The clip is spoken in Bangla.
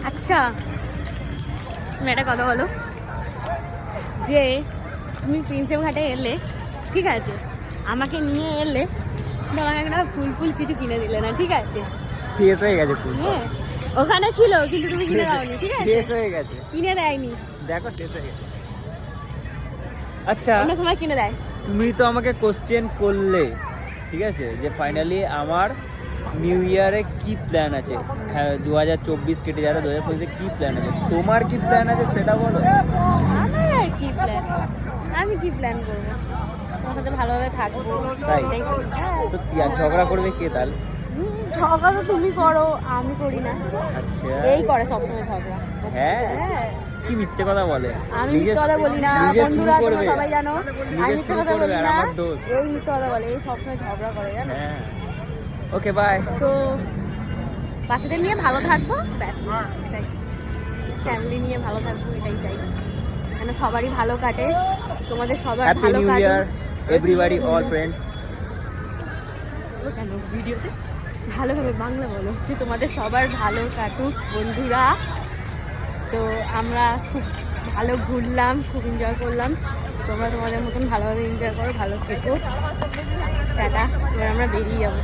আচ্ছা তুমি একটা কথা বলো, যে তুমি প্রিন্সেপ ঘাটে এলে, ঠিক আছে, আমাকে নিয়ে এলে, কিন্তু আমাকে একটা ফুল কিছু কিনে দিলে না, ঠিক আছে? শেষ হয়ে গেছে ফুল সব। হ্যাঁ, ওখানে ছিল কিন্তু তুমি কিনে দাওনি, ঠিক আছে? শেষ হয়ে গেছে, কিনে দেয়নি। দেখো শেষ হয়ে গেছে। আচ্ছা অন্য সময় কিনে দেয়। তুমি তো আমাকে কোশ্চেন করলে, ঠিক আছে, যে ফাইনালি আমার নিউ ইয়ারে কি প্ল্যান আছে। হ্যাঁ 2024 কেটে যাবে, 2025-এ কি প্ল্যান আছে, তোমার কি প্ল্যান আছে সেটা বলো। আমার আর কি প্ল্যান, আমি কি প্ল্যান করবো? তোমার সাথে ভালোভাবে থাকবো, তাই? এটাই করি। হ্যাঁ। সত্যি? আর ঝগড়া করবে কে তাহলে? ঝগড়া তো তুমি করো, আমি করি না। আচ্ছা এই করে সবসময় ঝগড়া। হ্যাঁ, হ্যাঁ, কি মিথ্যে কথা বলে। আমি নিজে মিথ্যে কথা বলি না, নিজে শুরু বন্ধুরা তোমরা করবে, সবাই জানো নিজে আমি মিথ্যে শুরু কথা করবে বলি আর না। আমার দোষ। এই মিথ্যে কথা বলে, এই সবসময় ঝগড়া করে, জানো? হ্যাঁ ওকে বাই। তো বাচ্চাদের নিয়ে ভালো থাকবো, ব্যাস এটাই। ফ্যামিলি নিয়ে ভালো থাকবো, এটাই চাই। মানে সবারই ভালো কাটে, তোমাদের সবার হ্যাপি ভালো নিউ কাটে। ইয়ার এভরিবডি, অল ফ্রেন্ডস। কেন ভিডিওতে ভালোভাবে বাংলা বলো, যে তোমাদের সবার ভালো কাটুক বন্ধুরা। তো আমরা খুব ভালো ঘুরলাম, খুব এনজয় করলাম। তোমরা তোমাদের মতন ভালোভাবে এনজয় করো, ভালো থেকো। টাটা, এবার আমরা বেরিয়ে যাবো।